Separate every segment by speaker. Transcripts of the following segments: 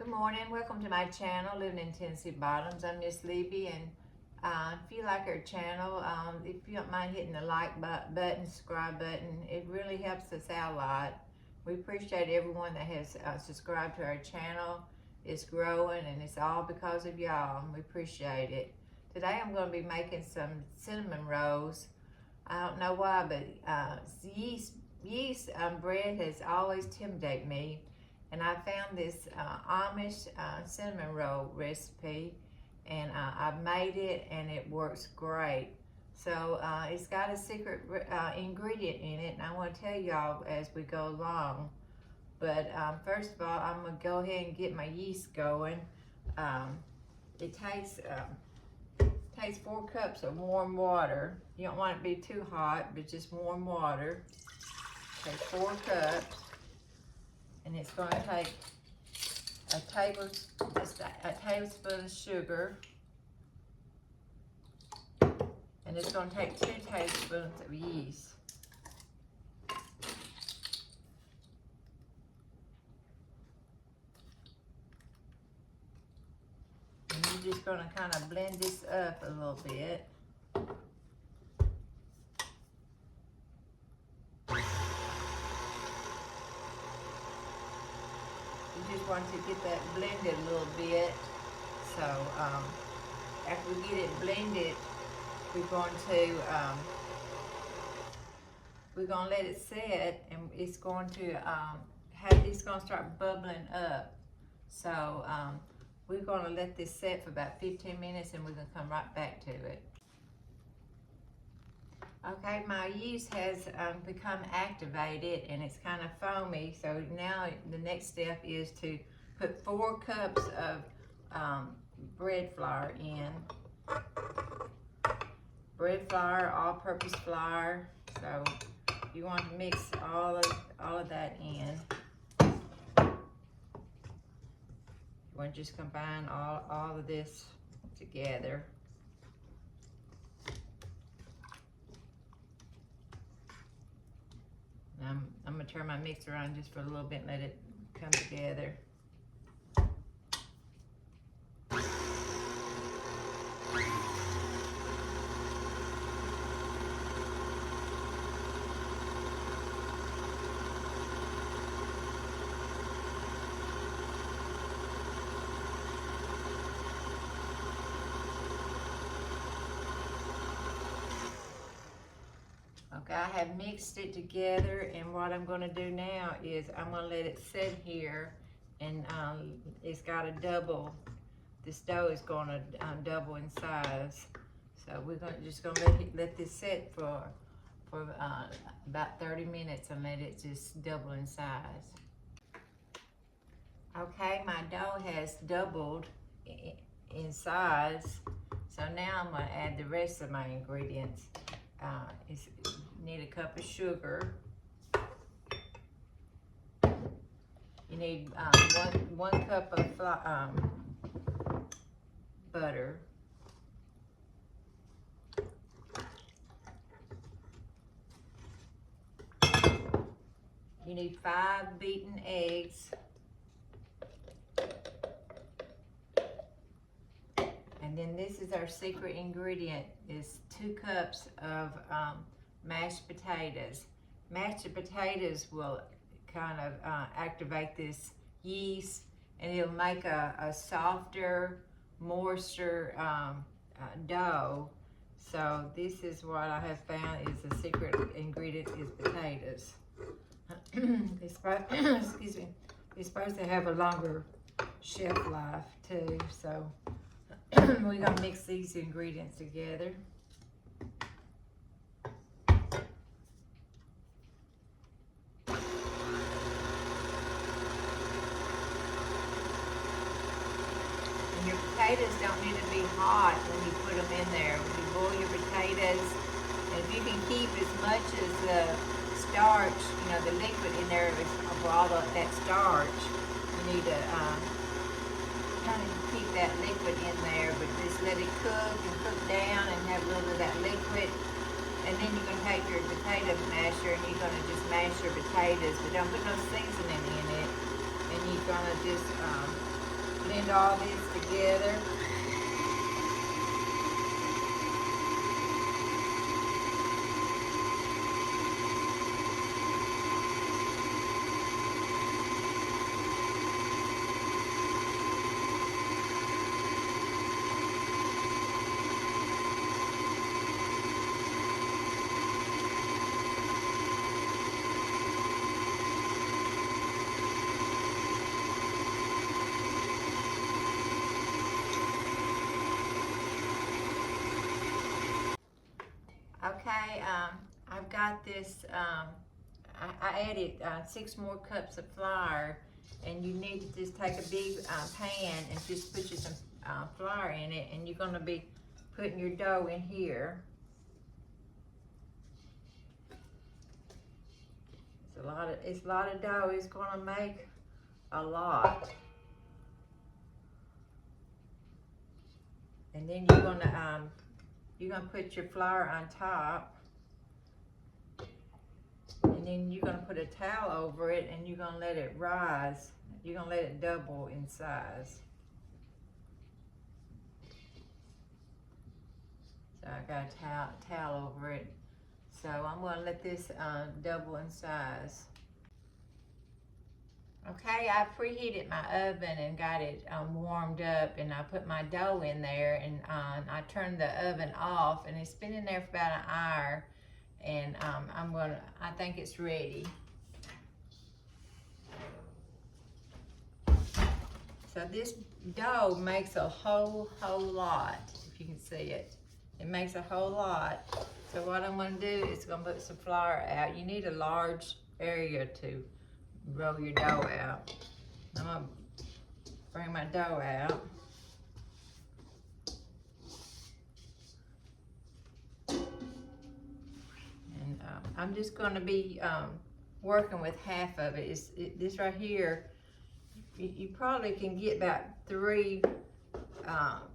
Speaker 1: Good morning, welcome to my channel, Living in Tennessee Bottoms. I'm Miss Libby, and if you like our channel, if you don't mind hitting the like button, subscribe button, it really helps us out a lot. We appreciate everyone that has subscribed to our channel. It's growing, and it's all because of y'all. We appreciate it. Today I'm going to be making some cinnamon rolls. I don't know why, but yeast bread has always intimidated me. And I found this Amish cinnamon roll recipe, and I've made it, and it works great. So it's got a secret ingredient in it, and I want to tell y'all as we go along. But first of all, I'm going to go ahead and get my yeast going. It takes 4 cups of warm water. You don't want it to be too hot, but just warm water. Take 4 cups. And it's going to take a tablespoon of sugar, and it's going to take 2 tablespoons of yeast. And you're just going to kind of blend this up a little bit. Just want to get that blended a little bit. So after we get it blended, we're going to let it set, and it's going to start bubbling up. So we're going to let this set for about 15 minutes, and we're going to come right back to it. Okay, my yeast has become activated, and it's kind of foamy. So now the next step is to put 4 cups of bread flour in. Bread flour, all-purpose flour. So you want to mix all of that in. You want to just combine all of this together. I'm going to turn my mixer on just for a little bit and let it come together. Okay, I have mixed it together, and what I'm going to do now is I'm going to let it sit here, and it's got to double. This dough is going to double in size. So we're just going to let this sit for about 30 minutes and let it just double in size. Okay, my dough has doubled in size. So now I'm going to add the rest of my ingredients. You need a cup of sugar. You need 1 cup of butter. You need 5 beaten eggs. And then this is our secret ingredient, is 2 cups of mashed potatoes. Mashed potatoes will kind of activate this yeast, and it'll make a softer, moister dough. So this is what I have found is the secret ingredient is potatoes. Excuse me. It's supposed to have a longer shelf life too. So we're gonna mix these ingredients together. Your potatoes don't need to be hot when you put them in there. When you boil your potatoes, and if you can keep as much as the starch, the liquid in there for all that starch, you need to kind of keep that liquid in there, but just let it cook and cook down and have a little of that liquid. And then you're going to take your potato masher, and you're going to just mash your potatoes, but don't put no seasoning in it. And you're going to just blend all this together. Okay, I've got this, I added 6 more cups of flour, and you need to just take a big pan and just put you some flour in it, and you're gonna be putting your dough in here. It's a lot of dough. It's gonna make a lot. And then you're gonna put your flour on top, and then you're gonna put a towel over it, and you're gonna let it rise. You're gonna let it double in size. So I got a towel over it. So I'm gonna let this double in size. Okay, I preheated my oven and got it warmed up, and I put my dough in there, and I turned the oven off, and it's been in there for about an hour, and I think it's ready. So this dough makes a whole lot, if you can see it. It makes a whole lot. So what I'm gonna do is gonna put some flour out. You need a large area to roll your dough out. I'm gonna bring my dough out. And I'm just gonna be working with half of it. This right here, you probably can get about 3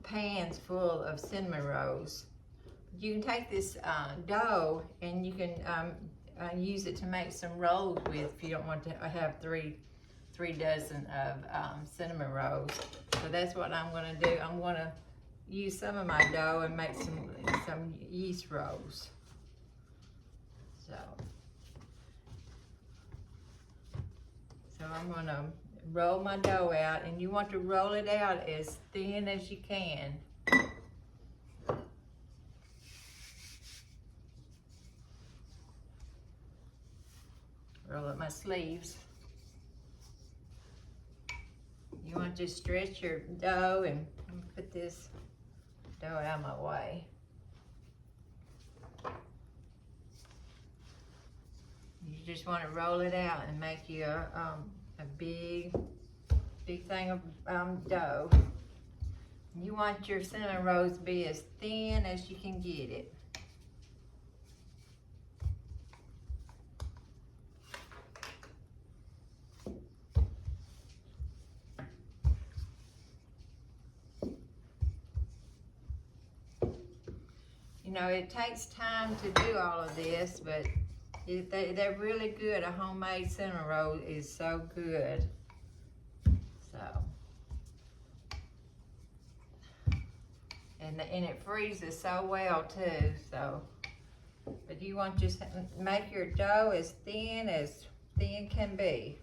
Speaker 1: pans full of cinnamon rolls. You can take this dough and you can use it to make some rolls with if you don't want to have 3 dozen of cinnamon rolls. So that's what I'm gonna do. I'm gonna use some of my dough and make some yeast rolls. So I'm gonna roll my dough out, and you want to roll it out as thin as you can. Roll up my sleeves. You want to stretch your dough, and put this dough out of my way. You just want to roll it out and make you a big thing of dough. You want your cinnamon rolls to be as thin as you can get it. You know, it takes time to do all of this, but they're really good. A homemade cinnamon roll is so good. And it freezes so well too. So, but you want to just make your dough as thin can be.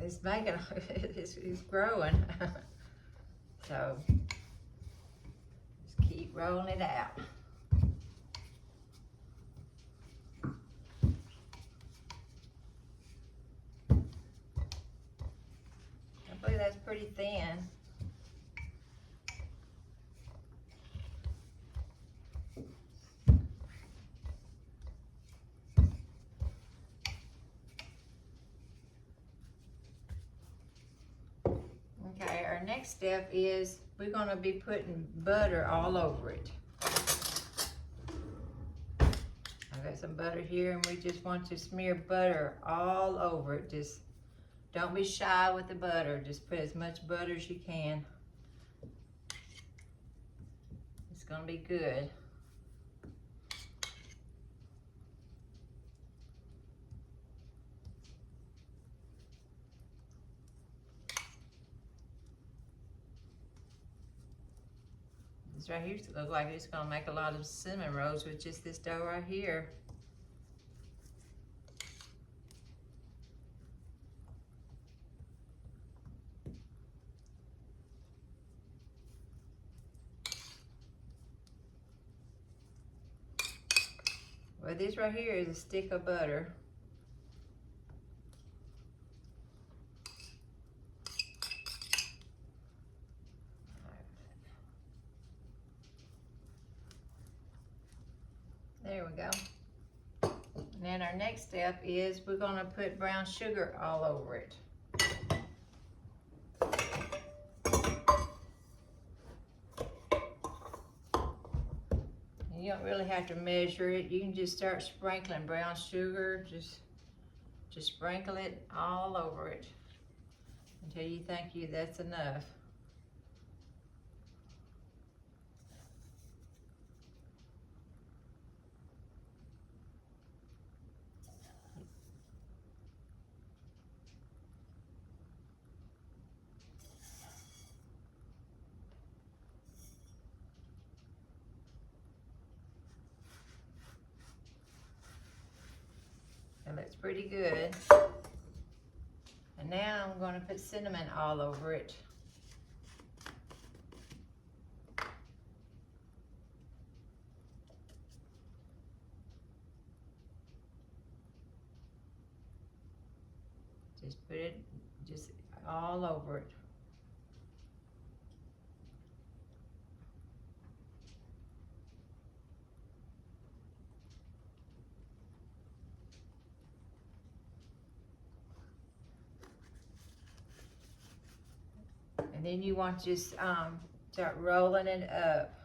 Speaker 1: It's making, it's growing. So just keep rolling it out. I believe that's pretty thin. Okay, our next step is we're going to be putting butter all over it. Okay, got some butter here, and we just want to smear butter all over it. Just don't be shy with the butter. Just put as much butter as you can. It's gonna be good. This right here looks like it's gonna make a lot of cinnamon rolls with just this dough right here. Well, this right here is a stick of butter. There we go. And then our next step is we're gonna put brown sugar all over it. You don't really have to measure it. You can just start sprinkling brown sugar. Just sprinkle it all over it until you think that's enough. It looks pretty good. And now I'm going to put cinnamon all over it. Just put it just all over it. And then you want to just start rolling it up.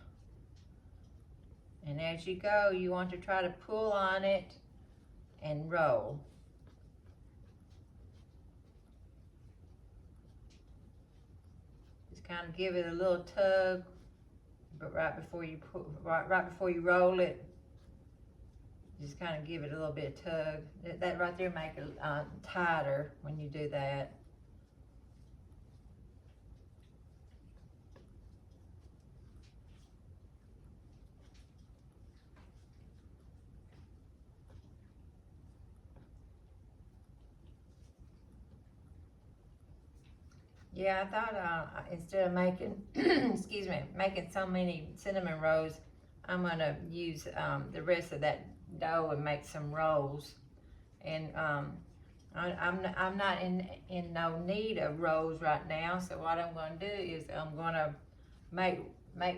Speaker 1: And as you go, you want to try to pull on it and roll. Just kind of give it a little tug, but right before you roll it, just kind of give it a little bit of tug. That right there make it tighter when you do that. Yeah, I thought instead of making, excuse me, making so many cinnamon rolls, I'm gonna use the rest of that dough and make some rolls. And I'm not in no need of rolls right now. So what I'm gonna do is I'm gonna make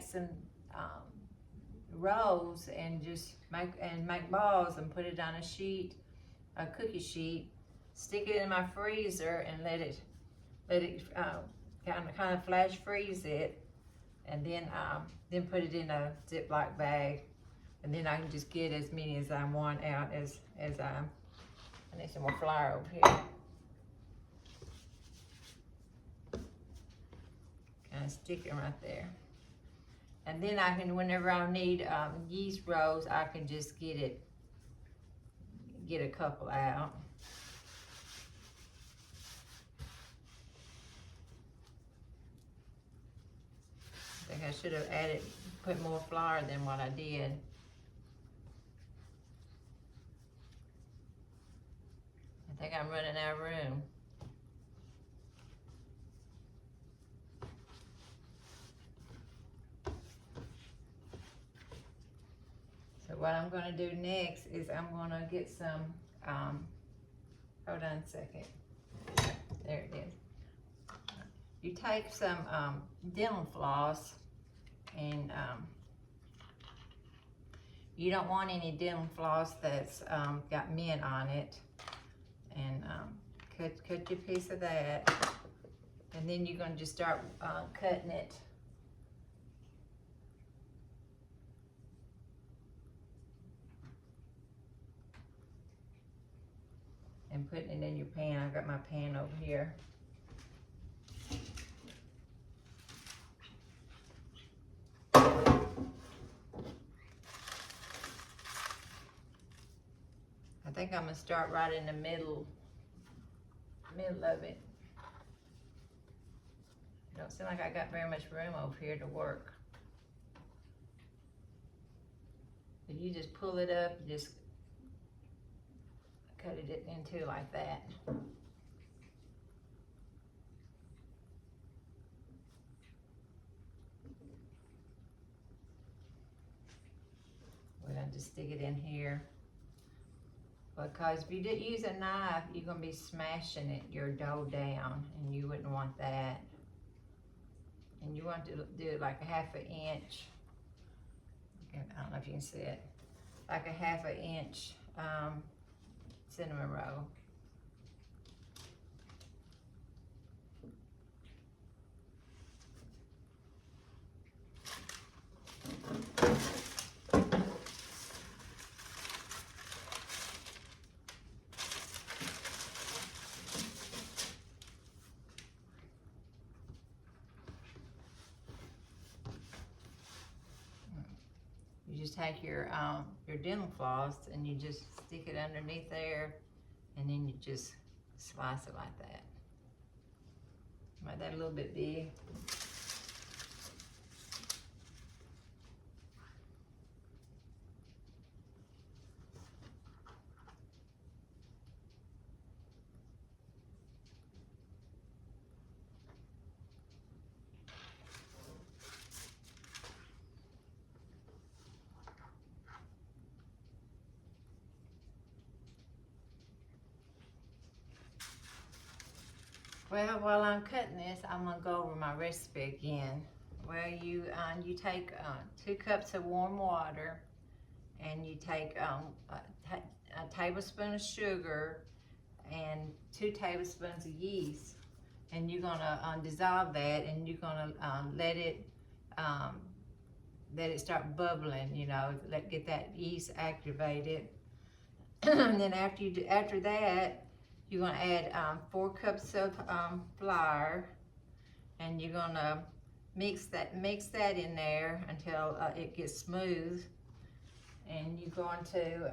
Speaker 1: some rolls and just make balls and put it on a cookie sheet, stick it in my freezer and let it kind of flash freeze it, and then put it in a Ziploc bag, and then I can just get as many as I want out as I need some more flour over here. Kind of stick it right there, and then I can, whenever I need yeast rolls, I can just get a couple out. I think I should have put more flour than what I did. I think I'm running out of room. So what I'm gonna do next is I'm gonna get some, hold on a second. There it is. You take some dental floss, and you don't want any dental floss that's got mint on it, and cut your piece of that, and then you're gonna just start cutting it. and putting it in your pan. I've got my pan over here. I think I'm gonna start right in the middle of it. It don't seem like I got very much room over here to work. But you just pull it up and just cut it into like that. We're gonna just stick it in here. Because if you use a knife, you're gonna be smashing your dough down, and you wouldn't want that. And you want to do it like a 1/2 inch. I don't know if you can see it. Like a 1/2 inch cinnamon roll. You just take your dental floss and you just stick it underneath there, and then you just slice it like that. Make that a little bit big. Well, while I'm cutting this, I'm gonna go over my recipe again. Well, you take 2 cups of warm water, and you take a tablespoon of sugar and 2 tablespoons of yeast, and you're gonna dissolve that, and you're gonna let it start bubbling. You know, get that yeast activated, and then after that. You're gonna add 4 cups of flour, and you're gonna mix that in there until it gets smooth. And you're going to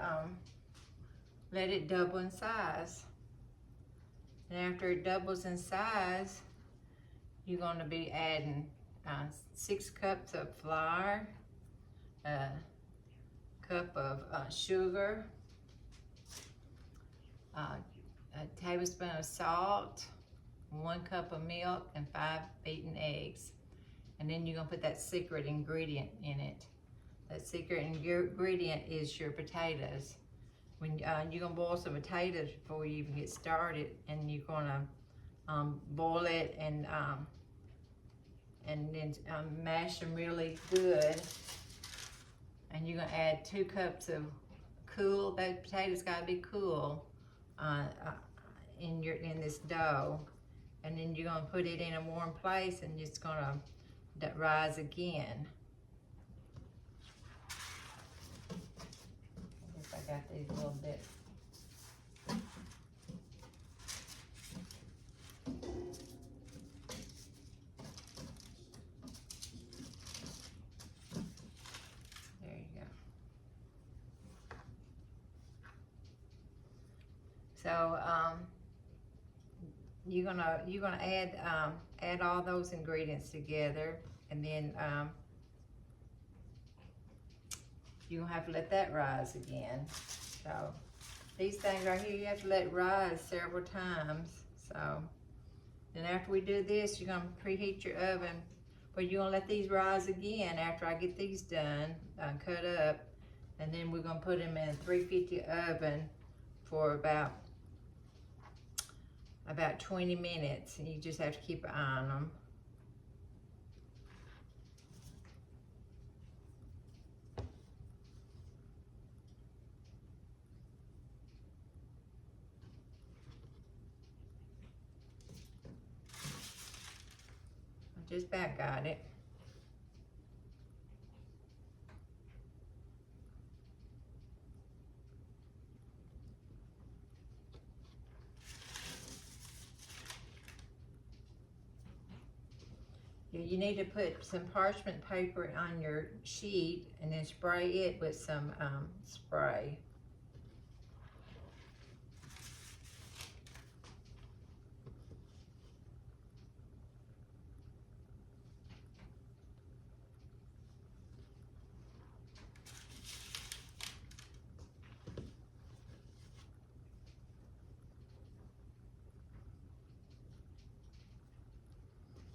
Speaker 1: let it double in size. And after it doubles in size, you're going to be adding 6 cups of flour, a cup of sugar, a tablespoon of salt, 1 cup of milk, and 5 beaten eggs. And then you're gonna put that secret ingredient in it. That secret ingredient is your potatoes. When you're gonna boil some potatoes before you even get started, and you're gonna boil it and then mash them really good. And you're gonna add 2 cups of cool. That potatoes gotta be cool. In this dough, and then you're gonna put it in a warm place, and it's gonna rise again. I guess I got these a little bit. There you go. So you're gonna add all those ingredients together, and then you're gonna have to let that rise again. So these things right here, you have to let it rise several times. So then after we do this, you're gonna preheat your oven, but you're gonna let these rise again after I get these done, cut up, and then we're gonna put them in a 350 oven for about 20 minutes, and you just have to keep an eye on them. I just about got it. You need to put some parchment paper on your sheet and then spray it with some spray.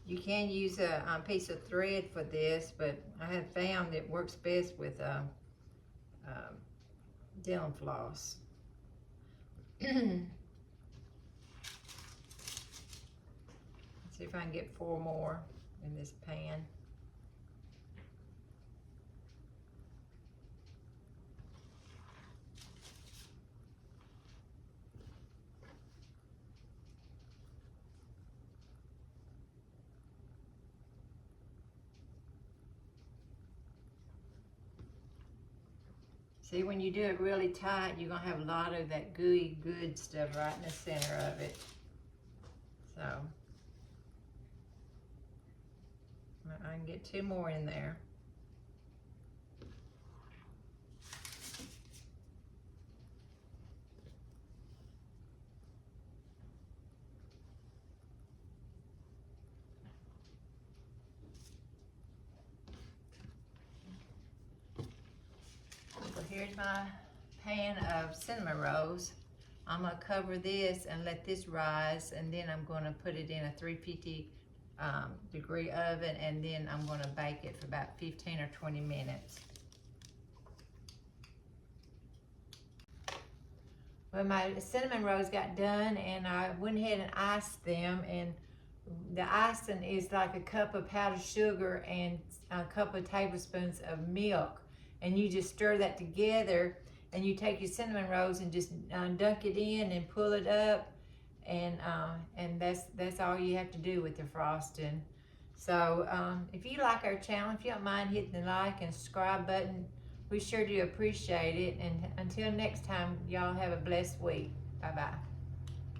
Speaker 1: You can use a piece of thread for this, but I have found it works best with dental floss. See if I can get 4 more in this pan. See, when you do it really tight, you're gonna have a lot of that gooey good stuff right in the center of it. So, I can get 2 more in there. So here's my pan of cinnamon rolls. I'm gonna cover this and let this rise, and then I'm gonna put it in a 350 degree oven, and then I'm gonna bake it for about 15 or 20 minutes. Well, my cinnamon rolls got done, and I went ahead and iced them, and the icing is like a cup of powdered sugar and a couple of tablespoons of milk, and you just stir that together, and you take your cinnamon rolls and just dunk it in and pull it up, and that's all you have to do with the frosting. So if you like our channel, if you don't mind hitting the like and subscribe button, we sure do appreciate it. And until next time, y'all have a blessed week. Bye-bye.